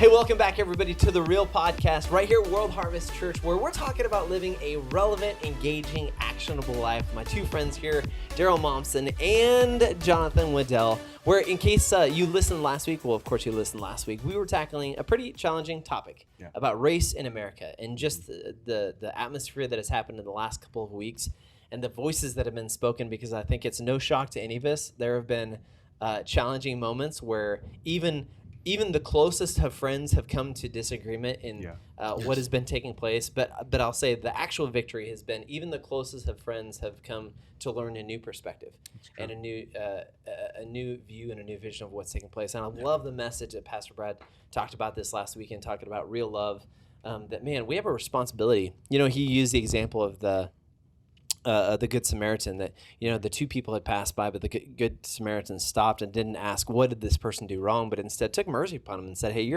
Hey, welcome back, everybody, to The Real Podcast, right here at World Harvest Church, where we're talking about living a relevant, engaging, actionable life. My two friends here, Daryl Momsen and Jonathan Waddell, where in case you listened last week, well, of course you listened last week, we were tackling a pretty challenging topic about race in America and just the atmosphere that has happened in the last couple of weeks and the voices that have been spoken, because I think it's no shock to any of us. There have been challenging moments where even the closest of friends have come to disagreement in what has been taking place. But I'll say the actual victory has been even the closest of friends have come to learn a new perspective and a new view and a new vision of what's taking place. And I love the message that Pastor Brad talked about this last weekend, talking about real love, that, man, we have a responsibility. You know, he used the example of the Good Samaritan, that, you know, the two people had passed by, but the Good Samaritan stopped and didn't ask, what did this person do wrong, but instead took mercy upon him and said, hey,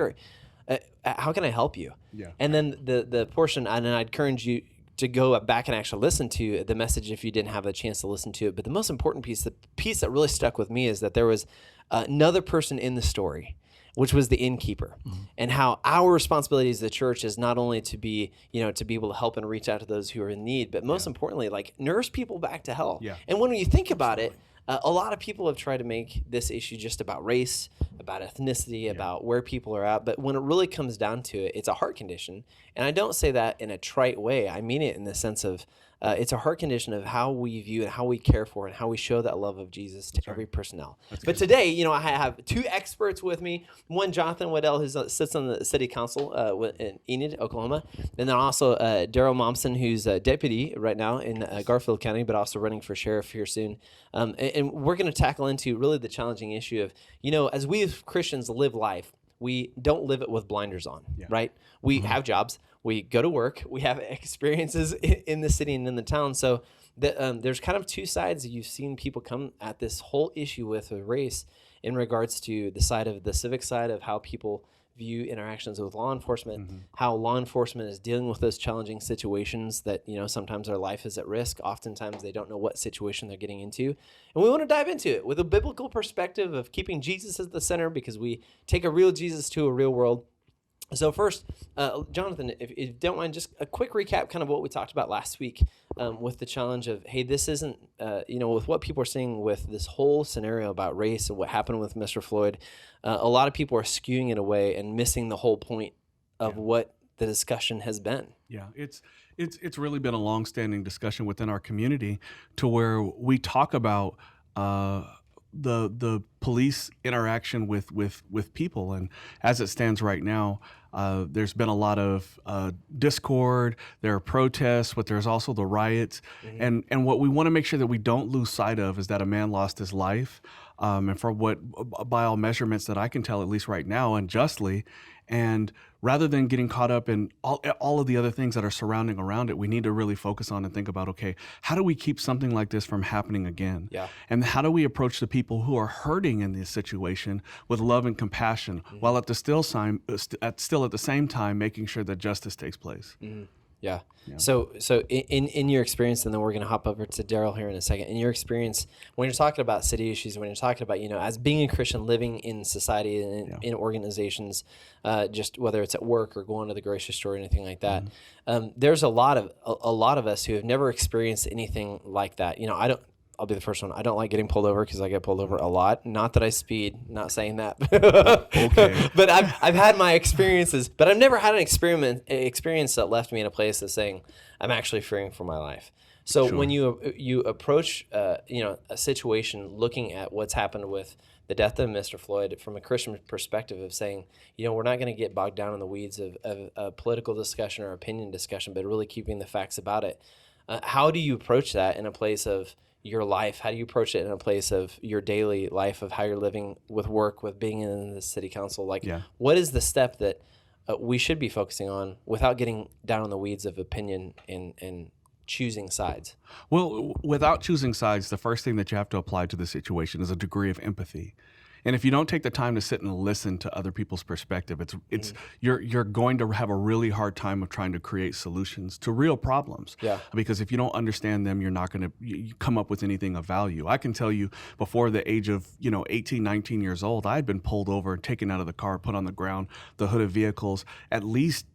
how can I help you? Yeah. And then the portion, and I'd encourage you to go back and actually listen to the message if you didn't have a chance to listen to it. But the most important piece, the piece that really stuck with me, is that there was another person in the story, which was the innkeeper, and how our responsibility as the church is not only to be, to be able to help and reach out to those who are in need, but most importantly, like, nurse people back to health. Yeah. And when you think about it, a lot of people have tried to make this issue just about race, about ethnicity, about where people are at. But when it really comes down to it, it's a heart condition. And I don't say that in a trite way. I mean it in the sense of it's a heart condition of how we view and how we care for and how we show that love of Jesus to every personnel. But today, I have two experts with me. One, Jonathan Waddell, who sits on the city council in Enid, Oklahoma. And then also Daryl Momsen, who's a deputy right now in Garfield County, but also running for sheriff here soon. And we're going to tackle into really the challenging issue of, as we as Christians live life, we don't live it with blinders on, right? We have jobs. We go to work. We have experiences in the city and in the town. So there's kind of two sides that you've seen people come at this whole issue with race in regards to the side of the civic side of how people view interactions with law enforcement, how law enforcement is dealing with those challenging situations that, sometimes their life is at risk. Oftentimes they don't know what situation they're getting into. And we want to dive into it with a biblical perspective of keeping Jesus as the center, because we take a real Jesus to a real world. So first, Jonathan, if you don't mind, just a quick recap, kind of what we talked about last week with the challenge of, hey, this isn't, with what people are seeing with this whole scenario about race and what happened with Mr. Floyd, a lot of people are skewing it away and missing the whole point of what the discussion has been. Yeah, it's really been a longstanding discussion within our community, to where we talk about the police interaction with people. And as it stands right now, there's been a lot of discord, there are protests, but there's also the riots. And what we want to make sure that we don't lose sight of is that a man lost his life. And for what, by all measurements that I can tell, at least right now, unjustly. And rather than getting caught up in all of the other things that are surrounding around it, we need to really focus on and think about, okay, how do we keep something like this from happening again? Yeah. And how do we approach the people who are hurting in this situation with love and compassion, while at the same time making sure that justice takes place? Yeah. So in your experience, and then we're going to hop over to Daryl here in a second. In your experience, when you're talking about city issues, when you're talking about, as being a Christian, living in society and in organizations, just whether it's at work or going to the grocery store or anything like that, there's a lot of us who have never experienced anything like that. I'll be the first one. I don't like getting pulled over because I get pulled over a lot. Not that I speed, not saying that. Okay. But I've had my experiences, but I've never had an experience that left me in a place of saying, I'm actually fearing for my life. So when you approach a situation looking at what's happened with the death of Mr. Floyd from a Christian perspective of saying, we're not going to get bogged down in the weeds of a political discussion or opinion discussion, but really keeping the facts about it. How do you approach that in a place of your life? How do you approach it in a place of your daily life, of how you're living with work, with being in the city council? What is the step that we should be focusing on without getting down in the weeds of opinion and choosing sides? Well, without choosing sides, the first thing that you have to apply to the situation is a degree of empathy. And if you don't take the time to sit and listen to other people's perspective, you're going to have a really hard time of trying to create solutions to real problems. Yeah. Because if you don't understand them, you're not going to come up with anything of value. I can tell you, before the age of 18, 19 years old, I had been pulled over, taken out of the car, put on the ground, the hood of vehicles, at least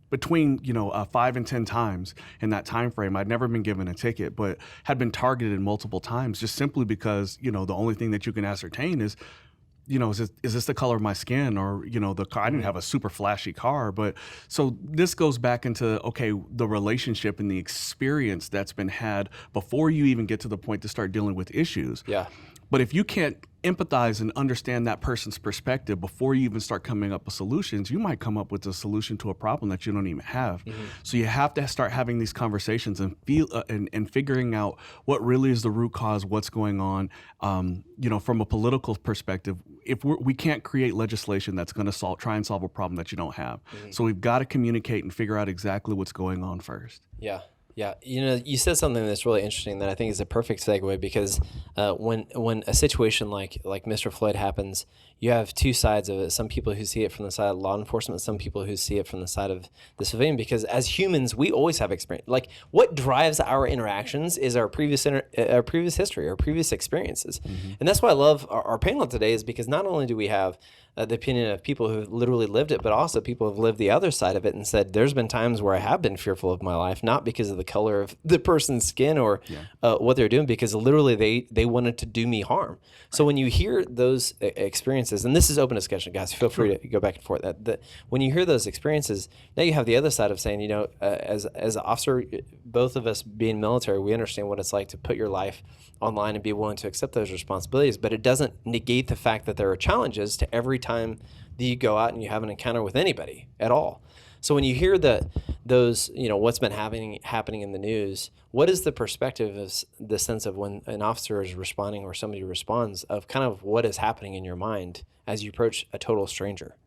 between 5 and 10 times in that time frame. I'd never been given a ticket, but had been targeted multiple times, just simply because the only thing that you can ascertain is is this the color of my skin, or the car. I didn't have a super flashy car, but so this goes back into the relationship and the experience that's been had before you even get to the point to start dealing with issues. Yeah. But if you can't empathize and understand that person's perspective before you even start coming up with solutions, you might come up with a solution to a problem that you don't even have. So you have to start having these conversations and and figuring out what really is the root cause, what's going on. From a political perspective, if we can't create legislation that's going to try and solve a problem that you don't have. So we've got to communicate and figure out exactly what's going on first. Yeah. Yeah, you said something that's really interesting that I think is a perfect segue, because when a situation like Mr. Floyd happens, you have two sides of it. Some people who see it from the side of law enforcement, some people who see it from the side of the civilian, because as humans, we always have experience. Like, what drives our interactions is our previous history, our previous experiences. And that's why I love our panel today, is because not only do we have the opinion of people who literally lived it, but also people who have lived the other side of it and said, there's been times where I have been fearful of my life, not because of the color of the person's skin or what they're doing, because literally they wanted to do me harm. So when you hear those experiences, and this is open discussion, guys, feel free to go back and forth. That when you hear those experiences, now you have the other side of saying, as an officer, both of us being military, we understand what it's like to put your life online and be willing to accept those responsibilities, but it doesn't negate the fact that there are challenges to every time that you go out and you have an encounter with anybody at all. So when you hear those, what's been happening in the news, what is the perspective of the sense of when an officer is responding or somebody responds, of kind of what is happening in your mind as you approach a total stranger?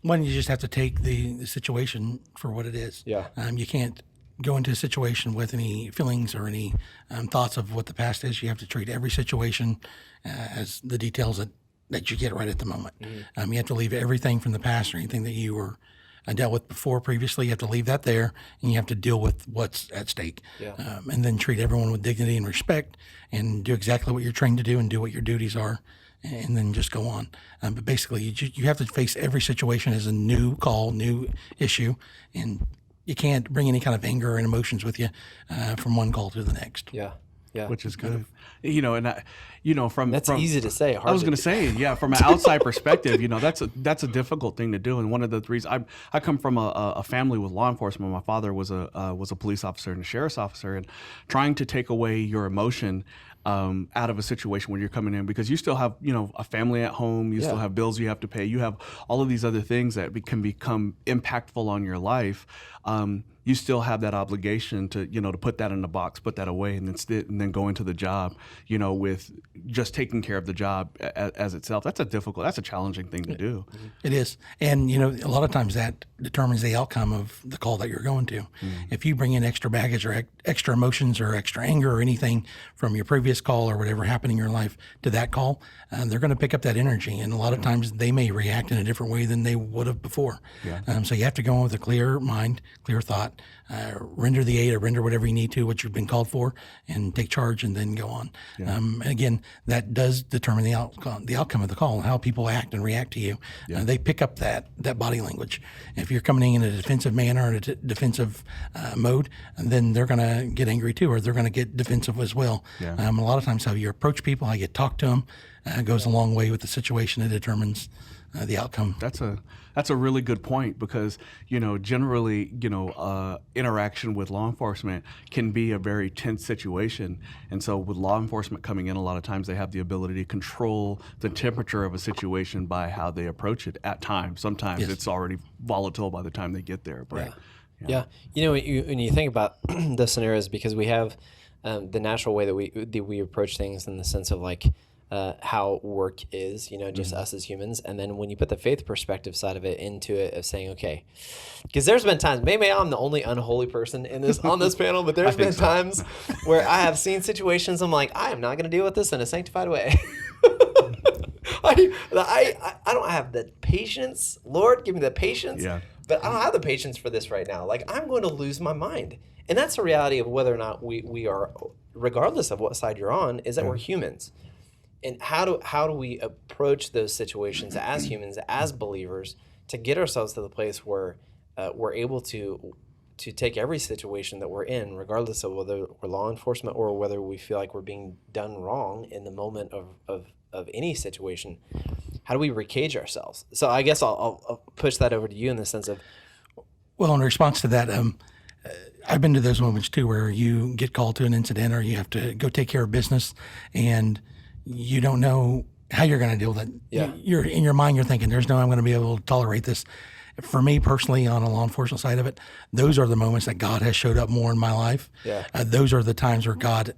One, you just have to take the situation for what it is. Yeah. You can't go into a situation with any feelings or any thoughts of what the past is. You have to treat every situation as the details that you get right at the moment. You have to leave everything from the past or anything that you were dealt with before previously. You have to leave that there, and you have to deal with what's at stake. Yeah. And then treat everyone with dignity and respect, and do exactly what you're trained to do and do what your duties are, and then just go on. But basically, you have to face every situation as a new call, new issue, and you can't bring any kind of anger and emotions with you from one call to the next. Yeah. Yeah. Which is good. That's easy to say. Hard I was going to say, from an outside perspective, that's a difficult thing to do. And one of the reasons I come from a family with law enforcement. My father was a police officer and a sheriff's officer, and trying to take away your emotion out of a situation when you're coming in, because you still have a family at home, you still have bills you have to pay, you have all of these other things that can become impactful on your life. You still have that obligation to to put that in a box, put that away, and then go into the job with just taking care of the job as itself. That's a challenging thing to do. It is. And a lot of times that determines the outcome of the call that you're going to. If you bring in extra baggage or extra emotions or extra anger or anything from your previous call or whatever happened in your life to that call, they're going to pick up that energy, and a lot of times they may react in a different way than they would have before. So you have to go in with a clear mind, clear thought, render the aid or render whatever you need to, what you've been called for, and take charge, and then go on. And again, that does determine the outcome of the call, and how people act and react to you. They pick up that body language. If you're coming in a defensive manner, in a defensive mode, then they're going to get angry too, or they're going to get defensive as well. A lot of times how you approach people, how you talk to them, goes a long way with the situation. It determines the outcome. That's a really good point, because generally interaction with law enforcement can be a very tense situation, and so with law enforcement coming in, a lot of times they have the ability to control the temperature of a situation by how they approach it. At times, sometimes it's already volatile by the time they get there. But when you think about those scenarios, because we have the natural way that we approach things, in the sense of like, how work is, just us as humans. And then when you put the faith perspective side of it into it, of saying, okay, because there's been times, maybe I'm the only unholy person on this panel, but there's been times where I have seen situations I'm like, I am not going to deal with this in a sanctified way. I don't have the patience. Lord, give me the patience. Yeah. But I don't have the patience for this right now. Like, I'm going to lose my mind. And that's the reality of whether or not we are, regardless of what side you're on, is that we're humans. And how do we approach those situations as humans, as believers, to get ourselves to the place where we're able to take every situation that we're in, regardless of whether we're law enforcement or whether we feel like we're being done wrong in the moment of any situation. How do we recage ourselves? So I guess I'll push that over to you in the sense of... Well, in response to that, I've been to those moments too where you get called to an incident or you have to go take care of business and you don't know how you're going to deal with it. Yeah. You're in your mind, you're thinking, there's no way I'm going to be able to tolerate this. For me personally, on a law enforcement side of it, those are the moments that God has showed up more in my life. Yeah. Those are the times where God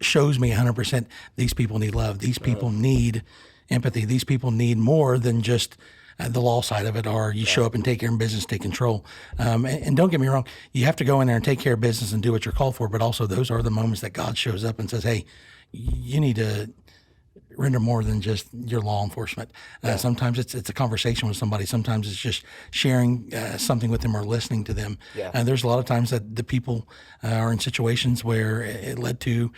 shows me 100% these people need love. These people need empathy. These people need more than just the law side of it, or you show up and take care of business, take control. And don't get me wrong, you have to go in there and take care of business and do what you're called for, but also those are the moments that God shows up and says, hey, you need to render more than just your law enforcement. Sometimes it's a conversation with somebody. Sometimes it's just sharing something with them or listening to them. Yeah. And there's a lot of times that the people are in situations where it led to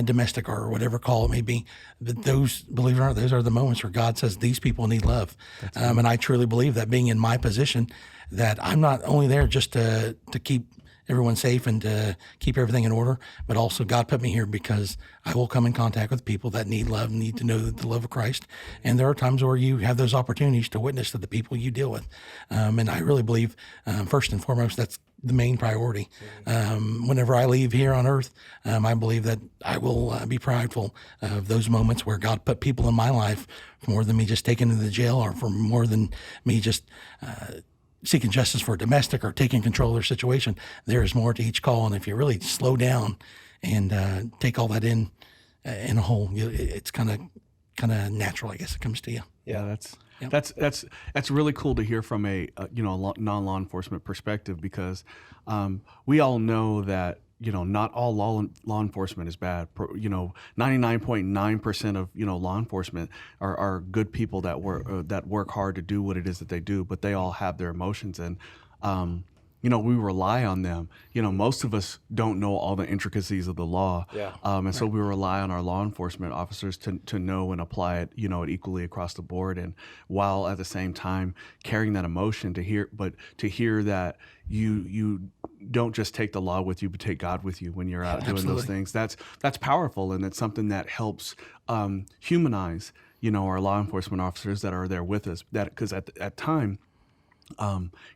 domestic or whatever call it may be. But those, believe it or not, those are the moments where God says these people need love. And I truly believe that, being in my position, that I'm not only there just to keep everyone safe and to keep everything in order, but also God put me here because I will come in contact with people that need love, need to know the love of Christ. And there are times where you have those opportunities to witness to the people you deal with. And I really believe, first and foremost, that's the main priority. Whenever I leave here on earth, I believe that I will be prideful of those moments where God put people in my life for more than me just taking them to the jail, or for more than me just seeking justice for domestic or taking control of their situation. There is more to each call, and if you really slow down and take all that in a whole, it's kind of natural, I guess. It comes to you. Yeah, that's really cool to hear from a non-law enforcement perspective, because we all know that not all law enforcement is bad. 99.9% of law enforcement are good people that work hard to do what it is that they do, but they all have their emotions, and we rely on them. Most of us don't know all the intricacies of the law, and so we rely on our law enforcement officers to know and apply it, equally across the board, and while at the same time carrying that emotion to hear that you don't just take the law with you, but take God with you when you're out doing those things. That's powerful, and it's something that helps humanize, our law enforcement officers that are there with us. That because at time,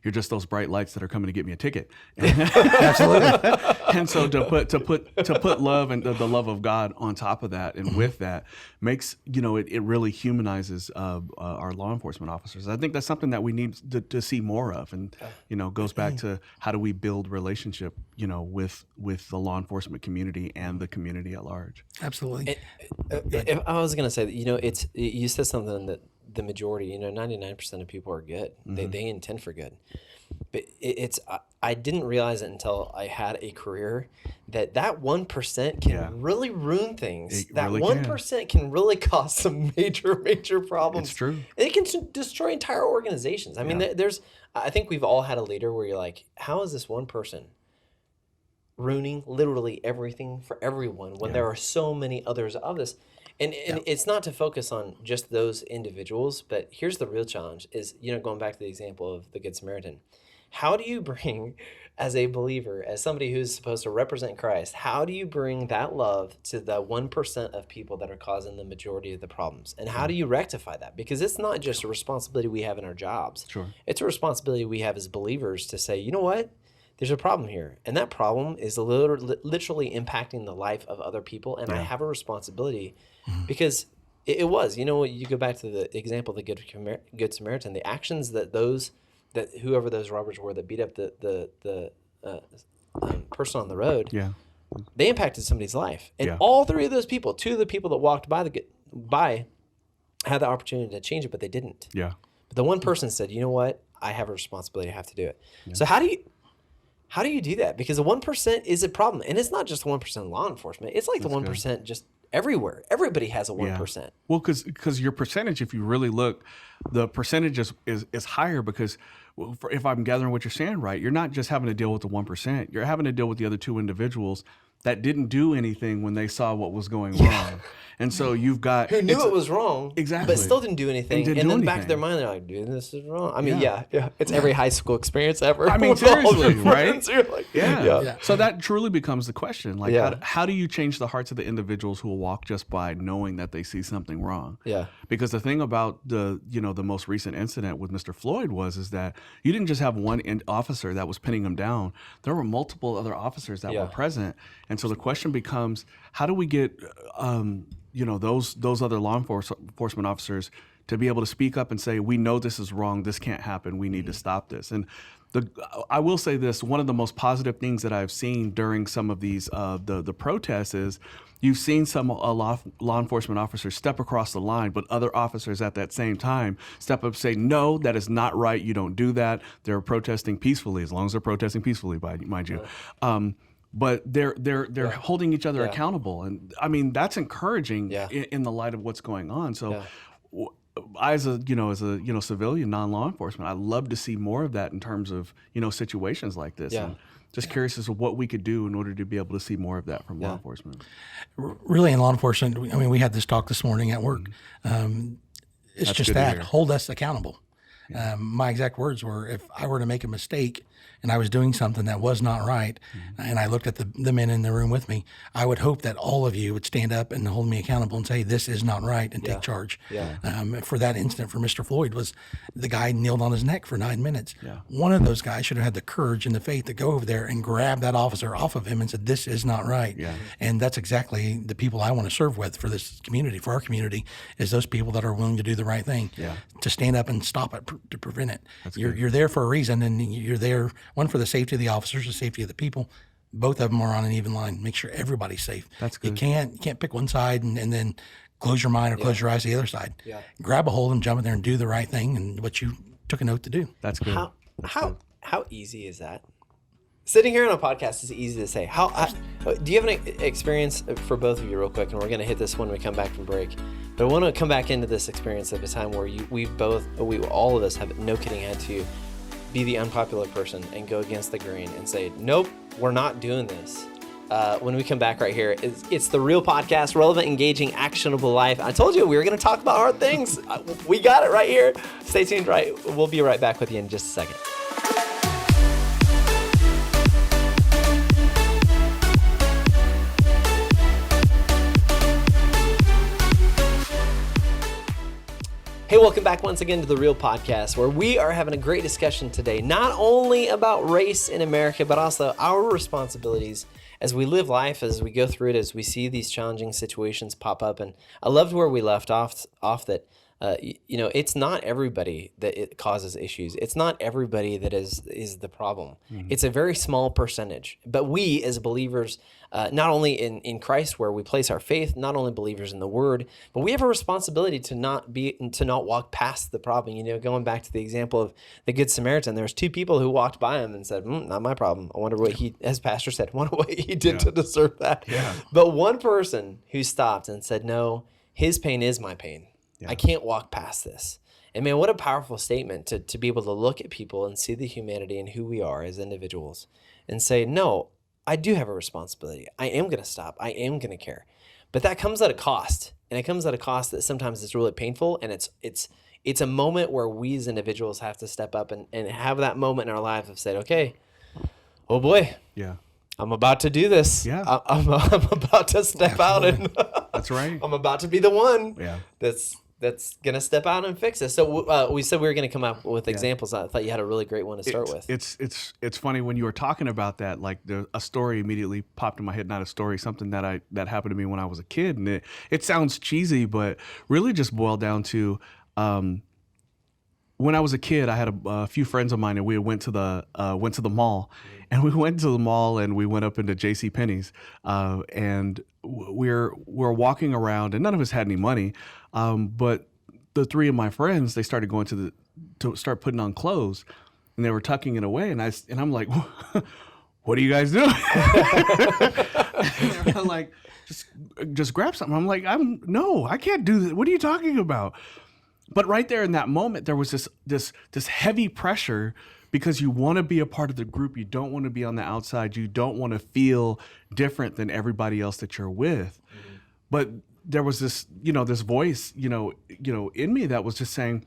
you're just those bright lights that are coming to get me a ticket. Absolutely. And so to put love and the love of God on top of that and with that makes, it really humanizes our law enforcement officers. I think that's something that we need to see more of, and goes back to how do we build relationship, with the law enforcement community and the community at large. Absolutely. If I was going to say that, you said something that the majority, 99% of people are good. Mm-hmm. They intend for good. But I didn't realize it until I had a career that 1% can really ruin things. That really 1% can really cause some major problems. It's true. It can destroy entire organizations. I mean, I think we've all had a leader where you're like, how is this one person ruining literally everything for everyone when there are so many others of this? And it's not to focus on just those individuals, but here's the real challenge is, going back to the example of the Good Samaritan. How do you bring, as a believer, as somebody who's supposed to represent Christ, how do you bring that love to the 1% of people that are causing the majority of the problems? And how do you rectify that? Because it's not just a responsibility we have in our jobs. Sure. It's a responsibility we have as believers to say, you know what? There's a problem here. And that problem is literally impacting the life of other people. And I have a responsibility because it was, you go back to the example of the Good Samaritan, the actions that whoever those robbers were that beat up the person on the road, they impacted somebody's life. And all three of those people, two of the people that walked by by had the opportunity to change it, but they didn't. Yeah. But the one person said, you know what? I have a responsibility. I have to do it. Yeah. So how do you do that? Because the 1% is a problem. And it's not just 1% law enforcement. It's like the 1% just everywhere. Everybody has a 1%. Yeah. Well, because your percentage, if you really look, the percentage is higher because if I'm gathering what you're saying right, you're not just having to deal with the 1%. You're having to deal with the other two individuals that didn't do anything when they saw what was going wrong. And so you've got... Who knew it was wrong, exactly, but still didn't do anything. And then back of their mind, they're like, dude, this is wrong. I mean, yeah. It's every high school experience ever. I mean, seriously, right? Like, yeah. So that truly becomes the question. Like, how do you change the hearts of the individuals who will walk just by knowing that they see something wrong? Yeah. Because the thing about the most recent incident with Mr. Floyd is that you didn't just have one officer that was pinning him down. There were multiple other officers that were present. And so the question becomes, how do we get those other law enforcement officers to be able to speak up and say, we know this is wrong, this can't happen, we need to stop this. And I will say this, one of the most positive things that I've seen during some of these the protests is you've seen some law enforcement officers step across the line, but other officers at that same time step up and say, no, that is not right, you don't do that. They're protesting peacefully, as long as they're protesting peacefully, mind you. But they're holding each other accountable, and I mean that's encouraging in the light of what's going on. So, I as a civilian, non-law enforcement, I love to see more of that in terms of situations like this. And just curious as to what we could do in order to be able to see more of that from law enforcement. Really, in law enforcement, I mean, we had this talk this morning at work. It's just that hold us accountable. My exact words were, if I were to make a mistake and I was doing something that was not right, and I looked at the men in the room with me, I would hope that all of you would stand up and hold me accountable and say, this is not right, and take charge. For that incident for Mr. Floyd was the guy kneeled on his neck for 9 minutes. One of those guys should have had the courage and the faith to go over there and grab that officer off of him and said, this is not right. And that's exactly the people I want to serve with for this community, for our community, is those people that are willing to do the right thing, to stand up and stop it, to prevent it. You're there for a reason, and you're there, one, for the safety of the officers, the safety of the people. Both of them are on an even line. Make sure everybody's safe. That's good. You can't pick one side and then close your mind or close your eyes to the other side. Grab a hold and jump in there and do the right thing and what you took an oath to do. That's good. How easy is that? Sitting here on a podcast is easy to say. Do you have an experience for both of you real quick? And we're going to hit this when we come back from break. But I want to come back into this experience of a time where all of us have, no kidding, had to be the unpopular person and go against the grain and say, nope, we're not doing this. When we come back right here, it's the Real Podcast, relevant, engaging, actionable life. I told you we were going to talk about hard things. We got it right here. Stay tuned. We'll be right back with you in just a second. Hey, welcome back once again to the Real Podcast, where we are having a great discussion today, not only about race in America, but also our responsibilities as we live life, as we go through it, as we see these challenging situations pop up. And I loved where we left off that, it's not everybody that it causes issues. It's not everybody that is the problem. It's a very small percentage. But we as believers, not only in Christ, where we place our faith, not only believers in the Word, but we have a responsibility to not walk past the problem. Going back to the example of the Good Samaritan, there's two people who walked by him and said, "Not my problem. I wonder what he," as Pastor said, "wonder what he did to deserve that." But one person who stopped and said, "No, his pain is my pain. I can't walk past this." And man, what a powerful statement to be able to look at people and see the humanity and who we are as individuals and say, no, I do have a responsibility. I am going to stop. I am going to care. But that comes at a cost. And it comes at a cost that sometimes it's really painful. And it's a moment where we as individuals have to step up and have that moment in our life of saying, okay, oh boy. I'm about to do this. I'm about to step out and that's right. I'm about to be the one that's gonna step out and fix this. So we said we were gonna come up with examples. I thought you had a really great one to start with. It's funny when you were talking about that. Like a story immediately popped in my head. Not a story, something that happened to me when I was a kid, and it sounds cheesy, but really just boiled down to when I was a kid, I had a few friends of mine, and we went to the mall, and we went to the mall, and we went up into J.C. Penney's, and we're walking around, and none of us had any money, but the three of my friends, they started going to start putting on clothes, and they were tucking it away, and I'm like, what are you guys doing? And they're like, just grab something. I'm like, no, I can't do this. What are you talking about? But right there in that moment, there was this heavy pressure, because you want to be a part of the group. You don't want to be on the outside. You don't want to feel different than everybody else that you're with. Mm-hmm. But there was this voice, in me that was just saying,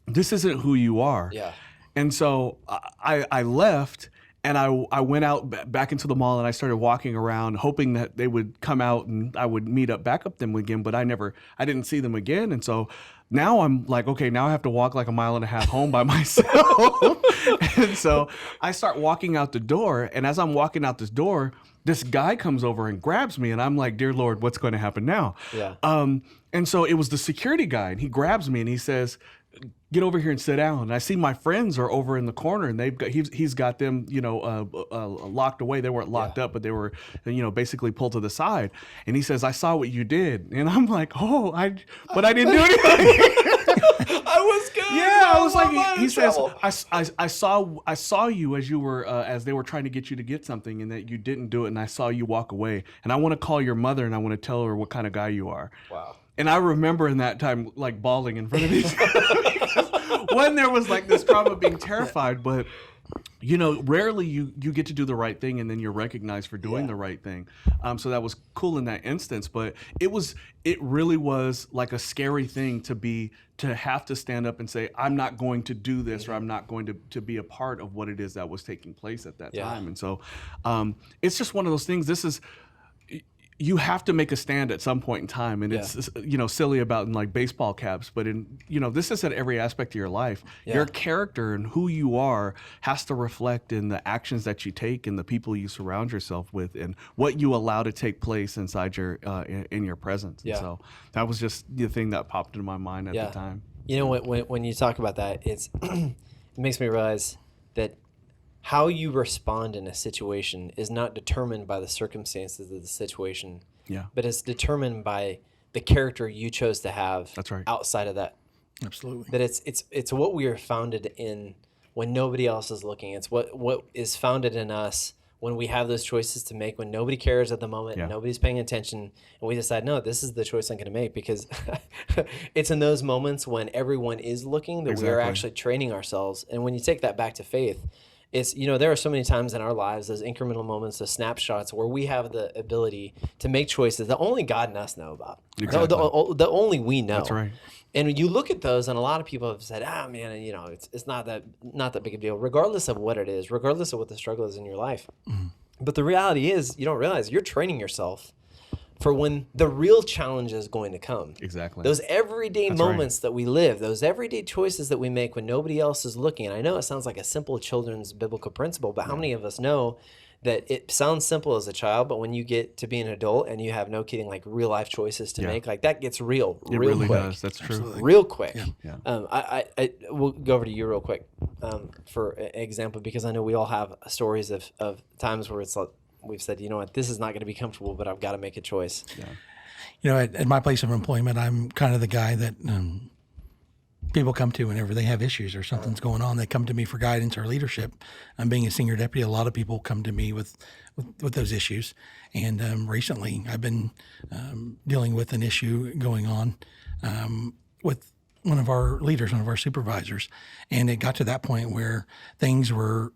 this isn't who you are. Yeah. And so I left, and I went out back into the mall, and I started walking around, hoping that they would come out and I would meet back up them again. But I didn't see them again. And so now I'm like, okay, now I have to walk like 1.5 miles home by myself. And so I start walking out the door. And as I'm walking out this door, this guy comes over and grabs me. And I'm like, dear Lord, what's going to happen now? Yeah. And so it was the security guy. And he grabs me and he says, get over here and sit down. And I see my friends are over in the corner, and he's got them, locked away. They weren't locked up, but they were, basically pulled to the side. And he says, I saw what you did. And I'm like, but I didn't do anything. I was good. Yeah, I was like, he says, I saw you as you were, as they were trying to get you to get something, and that you didn't do it. And I saw you walk away. And I want to call your mother, and I want to tell her what kind of guy you are. Wow. And I remember in that time, like, bawling in front of these guys. When there was like this trauma of being terrified, but rarely you get to do the right thing, and then you're recognized for doing the right thing. So that was cool in that instance, but it really was like a scary thing to have to stand up and say, I'm not going to do this, or I'm not going to be a part of what it is that was taking place at that time. And so it's just one of those things. You have to make a stand at some point in time, and it's silly about in like baseball caps, but this is at every aspect of your life. Your character and who you are has to reflect in the actions that you take, and the people you surround yourself with, and what you allow to take place inside your in your presence. And so that was just the thing that popped into my mind at the time. When you talk about that, it makes me realize that how you respond in a situation is not determined by the circumstances of the situation, but it's determined by the character you chose to have. That's right. Outside of that. Absolutely. That it's what we are founded in when nobody else is looking. It's what is founded in us when we have those choices to make, when nobody cares at the moment, nobody's paying attention, and we decide, no, this is the choice I'm going to make, because it's in those moments when everyone is looking that we are actually training ourselves. And when you take that back to faith, it's, there are so many times in our lives, those incremental moments, those snapshots where we have the ability to make choices that only God and us know about. Exactly. The only we know. That's right. And you look at those, and a lot of people have said, man, it's not that big a deal, regardless of what it is, regardless of what the struggle is in your life. Mm-hmm. But the reality is, you don't realize you're training yourself for when the real challenge is going to come. Exactly. Those everyday moments that we live, those everyday choices that we make when nobody else is looking. And I know it sounds like a simple children's biblical principle, but how many of us know that it sounds simple as a child, but when you get to be an adult and you have, no kidding, like real life choices to make, like that gets real It really quick. does. That's true. Absolutely. Real quick. Yeah. I we'll go over to you real quick for an example, because I know we all have stories of times where it's like, we've said, what, this is not going to be comfortable, but I've got to make a choice. Yeah. At my place of employment, I'm kind of the guy that people come to whenever they have issues or something's going on. They come to me for guidance or leadership. I'm being a senior deputy. A lot of people come to me with those issues. And recently, I've been dealing with an issue going on with one of our leaders, one of our supervisors. And it got to that point where things were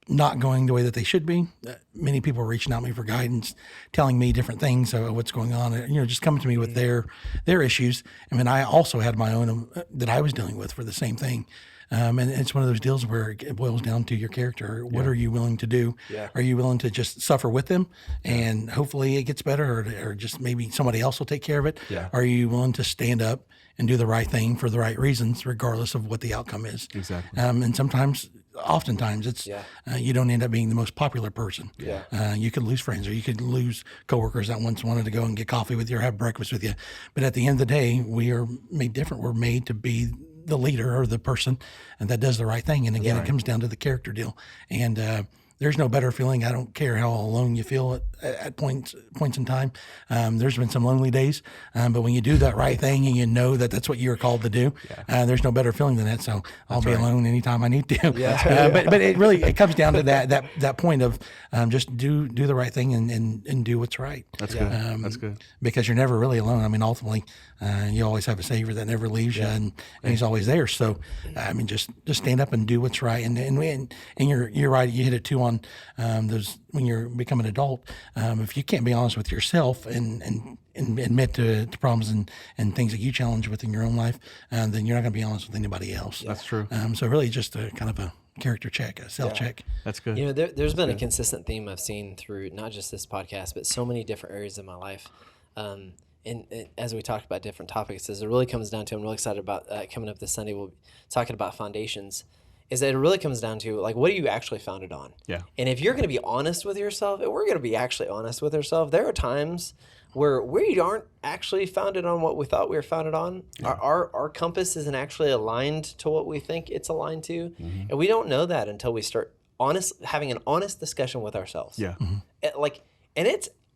not going the way that they should be. Many people were reaching out to me for guidance, telling me different things of what's going on, just coming to me with their issues. I mean, I also had my own that I was dealing with for the same thing. And it's one of those deals where it boils down to your character. What are you willing to do? Yeah. Are you willing to just suffer with them and hopefully it gets better, or just maybe somebody else will take care of it? Yeah. Are you willing to stand up and do the right thing for the right reasons, regardless of what the outcome is? Exactly. And oftentimes it's you don't end up being the most popular person. Yeah. You could lose friends, or you could lose coworkers that once wanted to go and get coffee with you or have breakfast with you. But at the end of the day, we are made different. We're made to be the leader or the person and that does the right thing. And again, it comes down to the character deal. And there's no better feeling. I don't care how alone you feel at points in time. There's been some lonely days, but when you do that right thing and you know that that's what you're called to do, there's no better feeling than that. So I'll be alone anytime I need to. But it comes down to that point of just do the right thing and do what's right. That's good. That's good. Because you're never really alone. I mean, ultimately, you always have a Savior that never leaves you, and He's always there. So, I mean, just stand up and do what's right. And you're right. You hit it too on those when you become an adult. If you can't be honest with yourself and admit to problems and things that you challenge within your own life, then you're not going to be honest with anybody else. That's true. So really, just a kind of a character check, a self check. That's good. You know, there's been a consistent theme I've seen through not just this podcast, but so many different areas of my life. And as we talked about different topics, as it really comes down to, I'm really excited about coming up this Sunday, we'll be talking about foundations, is that it really comes down to, like, what are you actually founded on? Yeah. And if you're going to be honest with yourself, and we're going to be actually honest with ourselves, there are times where we aren't actually founded on what we thought we were founded on. Yeah. Our compass isn't actually aligned to what we think it's aligned to. Mm-hmm. And we don't know that until we start having an honest discussion with ourselves. Yeah. Mm-hmm.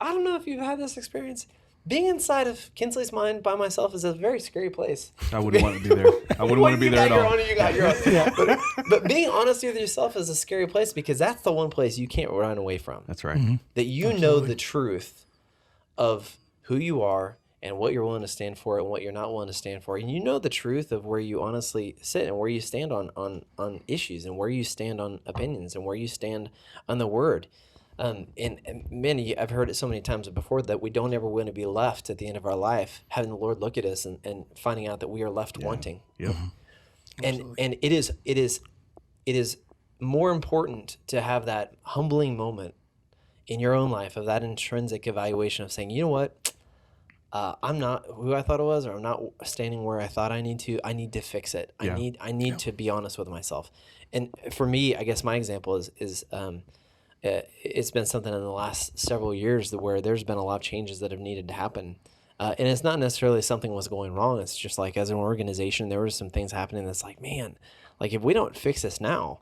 I don't know if you've had this experience. Being inside of Kinsley's mind by myself is a very scary place. I wouldn't want to be there. I wouldn't want to be there at all. You got your own. Yeah. But being honest with yourself is a scary place because that's the one place you can't run away from. That's right. Mm-hmm. That you know the truth of who you are and what you're willing to stand for and what you're not willing to stand for. And you know the truth of where you honestly sit and where you stand on issues and where you stand on opinions and where you stand on the word. And I've heard it so many times before that we don't ever want to be left at the end of our life having the Lord look at us and finding out that we are left wanting. Yep. And it is more important to have that humbling moment in your own life of that intrinsic evaluation of saying, you know what, I'm not who I thought I was, or I'm not standing where I thought I need to. I need to fix it. Yeah. I need to be honest with myself. And for me, I guess my example is it's been something in the last several years where there's been a lot of changes that have needed to happen. And it's not necessarily something was going wrong. It's just like as an organization, there were some things happening that's like, man, like if we don't fix this now,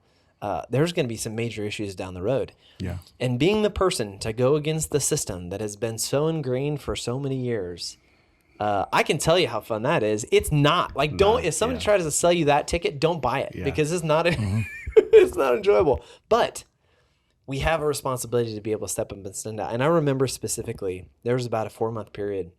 there's going to be some major issues down the road. Yeah. And being the person to go against the system that has been so ingrained for so many years, I can tell you how fun that is. It's not. Like, if somebody tries to sell you that ticket, don't buy it because it's not it's not enjoyable. But we have a responsibility to be able to step up and stand out. And I remember specifically, there was about a 4-month period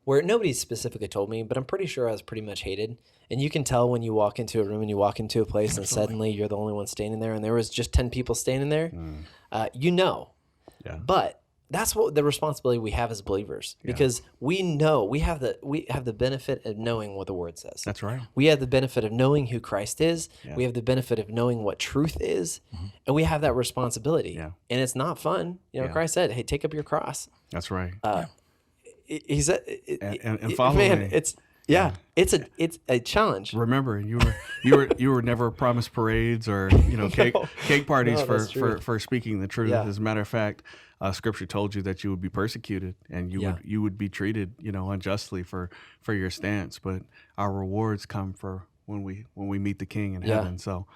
where nobody specifically told me, but I'm pretty sure I was pretty much hated. And you can tell when you walk into a room and you walk into a place and suddenly you're the only one standing there and there was just 10 people standing there, Yeah. But that's what the responsibility we have as believers, because we know we have the benefit of knowing what the Word says. That's right. We have the benefit of knowing who Christ is. Yeah. We have the benefit of knowing what truth is, and we have that responsibility. Yeah. And it's not fun. Christ said, "Hey, take up your cross." That's right. He said, and follow me. It's a challenge. Remember, you were never promised parades or cake parties for speaking the truth. Yeah. As a matter of fact, Scripture told you that you would be persecuted and you would be treated unjustly for your stance. But our rewards come for when we meet the King in heaven. So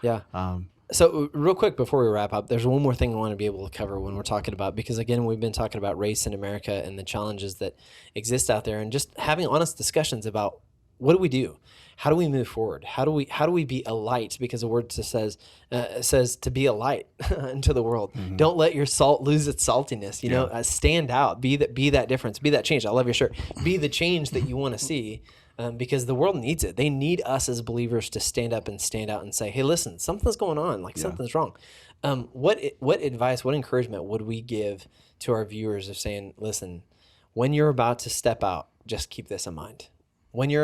So real quick before we wrap up, there's one more thing I want to be able to cover when we're talking about, because again, we've been talking about race in America and the challenges that exist out there and just having honest discussions about what do we do? How do we move forward? How do we be a light? Because the word says to be a light into the world. Mm-hmm. Don't let your salt lose its saltiness. Stand out. Be that difference. Be that change. I love your shirt. Be the change that you want to see. Because the world needs it. They need us as believers to stand up and stand out and say, hey, listen, something's going on. Like something's wrong. What advice, what encouragement would we give to our viewers of saying, listen, when you're about to step out, just keep this in mind. When you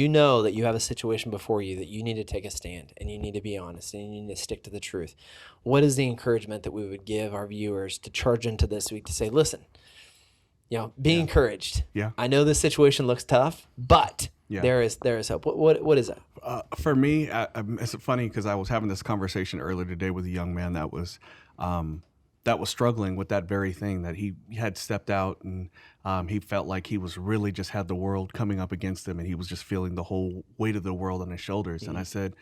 know that you have a situation before you that you need to take a stand and you need to be honest and you need to stick to the truth, what is the encouragement that we would give our viewers to charge into this week to say, listen, be encouraged. Yeah. I know this situation looks tough, but there is hope. What is that? For me, it's funny because I was having this conversation earlier today with a young man that was that was struggling with that very thing, that he had stepped out and he felt like he was really just had the world coming up against him, and he was just feeling the whole weight of the world on his shoulders. And I said,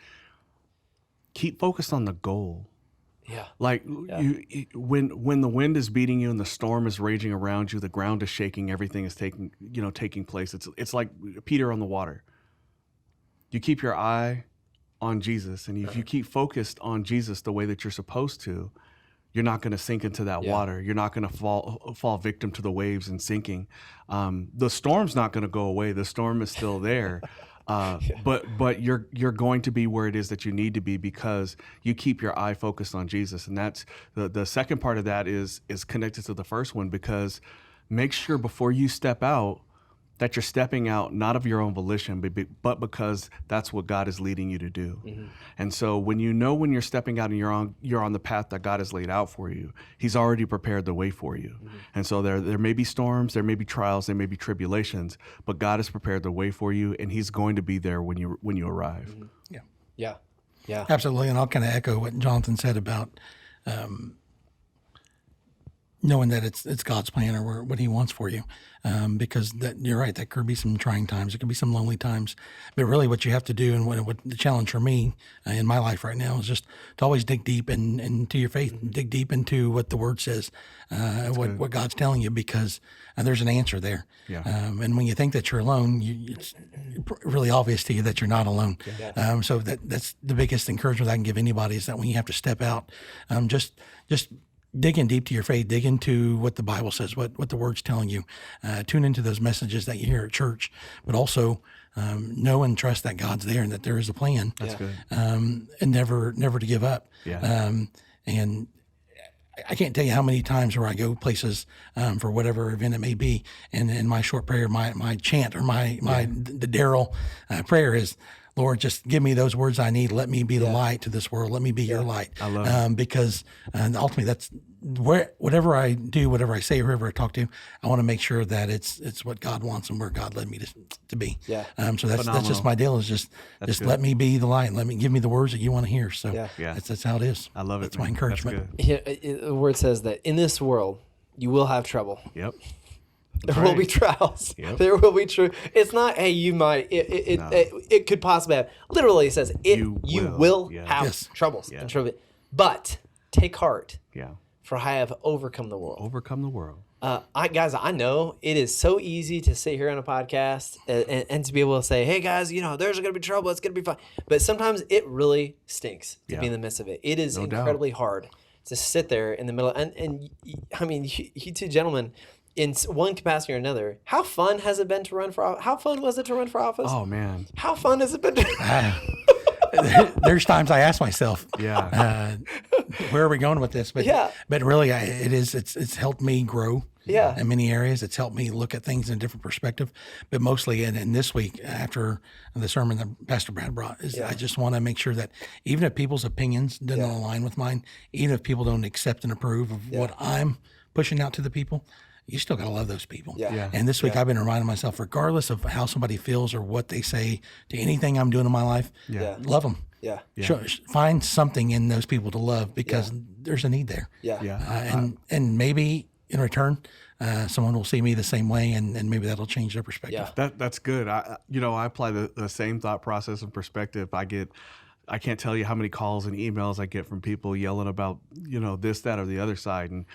keep focused on the goal. Yeah. Like when the wind is beating you and the storm is raging around you, the ground is shaking, everything is taking place. It's like Peter on the water. You keep your eye on Jesus, and if you keep focused on Jesus the way that you're supposed to, you're not going to sink into that water. You're not going to fall victim to the waves and sinking. The storm's not going to go away. The storm is still there. But you're going to be where it is that you need to be because you keep your eye focused on Jesus. And that's the second part of that is connected to the first one, because make sure before you step out that you're stepping out not of your own volition, but because that's what God is leading you to do. Mm-hmm. And so when you're stepping out and you're on the path that God has laid out for you, He's already prepared the way for you. Mm-hmm. And so there may be storms, there may be trials, there may be tribulations, but God has prepared the way for you, and He's going to be there when you arrive. Mm-hmm. Yeah. Absolutely. And I'll kind of echo what Jonathan said about knowing that it's God's plan or what He wants for you, because you're right. That could be some trying times. It could be some lonely times. But really, what you have to do, and what the challenge for me in my life right now, is just to always dig deep into your faith, dig deep into what the Word says, what God's telling you, because there's an answer there. Yeah. And when you think that you're alone, it's really obvious to you that you're not alone. Yeah. So that's the biggest encouragement I can give anybody, is that when you have to step out, just dig in deep to your faith, dig into what the Bible says, what the Word's telling you, tune into those messages that you hear at church, but also know and trust that God's there and that there is a plan. That's good. And never to give up. Yeah. And I can't tell you how many times where I go places for whatever event it may be, and in my short prayer, my chant or the Daryl prayer is, Lord, just give me those words I need. Let me be the light to this world. Let me be your light. I love it. Because ultimately, that's whatever I do, whatever I say, whoever I talk to, I want to make sure that it's what God wants and where God led me to be. Yeah. So that's just my deal, is just let me be the light. Let me give me the words that you want to hear. So that's how it is. I love it. That's my encouragement. The Word says that in this world you will have trouble. Yep. There will be trials. Yep. There will be true. It's not, hey, you might. It could possibly have. Literally, it says you will have troubles and trouble. But take heart. Yeah. For I have overcome the world. Overcome the world. Guys, I know it is so easy to sit here on a podcast and to be able to say, hey, guys, there's going to be trouble. It's going to be fine. But sometimes it really stinks to be in the midst of it. It is incredibly hard to sit there in the middle. And I mean, you two gentlemen, in one capacity or another, how fun has it been to run for office? How fun was it to run for office? Oh, man. How fun has it been there's times I ask myself, where are we going with this? But really, it's helped me grow in many areas. It's helped me look at things in a different perspective. But mostly, and this week, after the sermon that Pastor Brad brought, I just want to make sure that even if people's opinions don't align with mine, even if people don't accept and approve of what I'm pushing out to the people, you still got to love those people. And this week I've been reminding myself, regardless of how somebody feels or what they say to anything I'm doing in my life, love them. Find something in those people to love, because there's a need there. And maybe in return, someone will see me the same way, and maybe that'll change their perspective. That's good. I apply the same thought process and perspective. I can't tell you how many calls and emails I get from people yelling about, this, that, or the other side. And,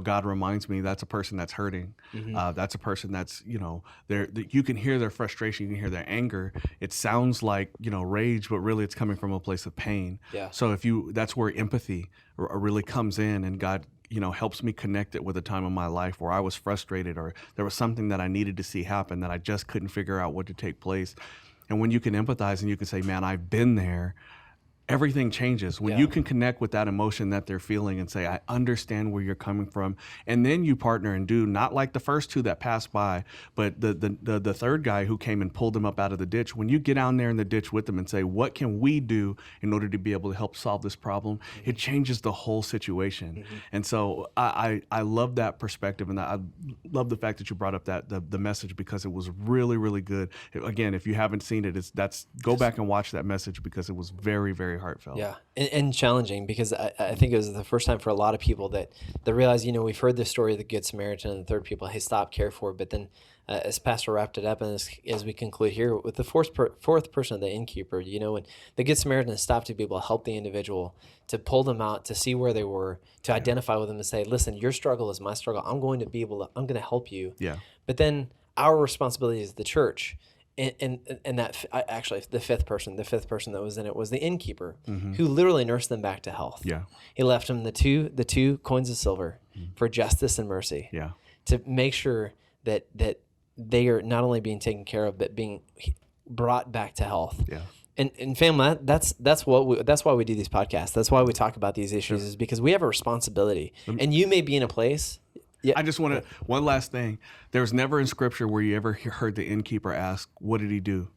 God reminds me that's a person that's hurting. Mm-hmm. That's a person that's, you can hear their frustration. You can hear their anger. It sounds like, rage, but really it's coming from a place of pain. Yeah. So that's where empathy really comes in, and God, helps me connect it with a time in my life where I was frustrated, or there was something that I needed to see happen that I just couldn't figure out what to take place. And when you can empathize and you can say, man, I've been there, everything changes. When you can connect with that emotion that they're feeling and say, I understand where you're coming from. And then you partner and do, not like the first two that passed by, but the third guy who came and pulled them up out of the ditch. When you get down there in the ditch with them and say, what can we do in order to be able to help solve this problem? Mm-hmm. It changes the whole situation. Mm-hmm. And so I love that perspective. And I love the fact that you brought up the message, because it was really, really good. Again, if you haven't seen it, go back and watch that message, because it was very, very very heartfelt. Yeah, and challenging, because I think it was the first time for a lot of people that realized, we've heard the story of the Good Samaritan and the third people, hey, stop, care for. But then as Pastor wrapped it up, and as we conclude here with the fourth person, the innkeeper, when the Good Samaritan stopped to be able to help the individual, to pull them out, to see where they were, to identify with them and say, listen, your struggle is my struggle. I'm going to help you. Yeah. But then our responsibility as the church, and that actually the fifth person that was in it was the innkeeper, who literally nursed them back to health. Yeah. He left them the two coins of silver for justice and mercy. Yeah. To make sure that they are not only being taken care of, but being brought back to health. Yeah. And family, that's why we do these podcasts. That's why we talk about these issues, is because we have a responsibility. And you may be in a place. Yeah. I just want to, one last thing. There's never in scripture where you ever heard the innkeeper ask, what did he do?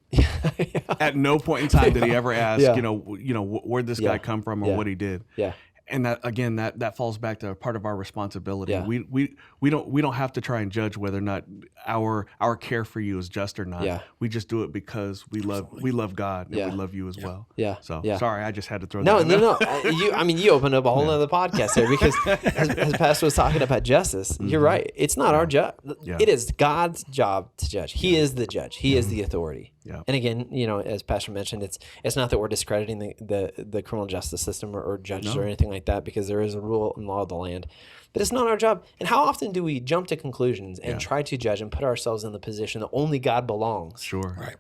At no point in time did he ever ask, where'd this guy come from, or what he did. Yeah. And that, again, that falls back to part of our responsibility. Yeah. We don't have to try and judge whether or not our care for you is just or not. Yeah. We just do it because we love God, and we love you as well. Yeah. So Yeah. sorry, I just had to throw No. that in. You opened up a whole other podcast there, because as Pastor was talking about justice, you're right. It's not our job. Yeah. It is God's job to judge. He is the judge. He is the authority. Yeah. And again, as Pastor mentioned, it's not that we're discrediting the criminal justice system or judges or anything like that, because there is a rule and law of the land. But it's not our job. And how often do we jump to conclusions and try to judge and put ourselves in the position that only God belongs? Sure. Right.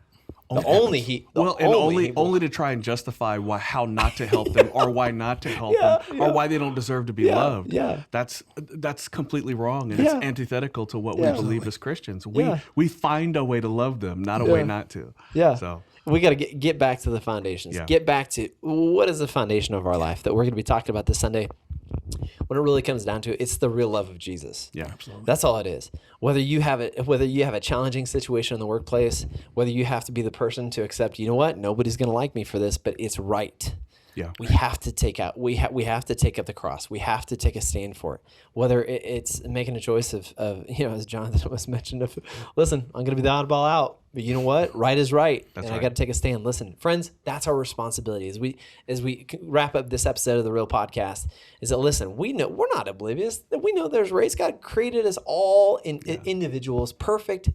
Only to try and justify how not to help them, or why not to help them, or why they don't deserve to be loved. Yeah. That's completely wrong, and it's antithetical to what we believe as Christians. We find a way to love them, not a way not to. Yeah. So we got to get back to the foundations. Yeah. Get back to what is the foundation of our life that we're going to be talking about this Sunday. When it really comes down to it, it's the real love of Jesus. Yeah, absolutely. That's all it is. Whether you have a challenging situation in the workplace, whether you have to be the person to accept, nobody's going to like me for this, but it's right. Yeah. We have to take out. We have to take up the cross. We have to take a stand for it. Whether it's making a choice of as Jonathan was mentioned, of listen, I'm going to be the oddball out, but you know what? Right is right, and I got to take a stand. Listen, friends, that's our responsibility as we wrap up this episode of the Real Podcast. Is that listen? We know we're not oblivious. That we know there's race. God created us all in individuals, perfect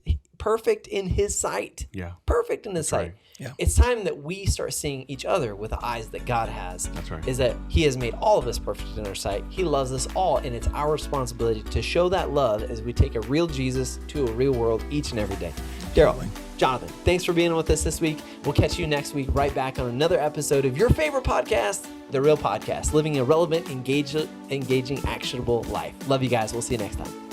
in His sight. Yeah. Perfect in His sight. Right. Yeah. It's time that we start seeing each other with the eyes that God has. That's right. Is that He has made all of us perfect in our sight. He loves us all, and it's our responsibility to show that love as we take a real Jesus to a real world each and every day. Daryl, Jonathan, thanks for being with us this week. We'll catch you next week right back on another episode of your favorite podcast, The Real Podcast, living a relevant, engaging, actionable life. Love you guys. We'll see you next time.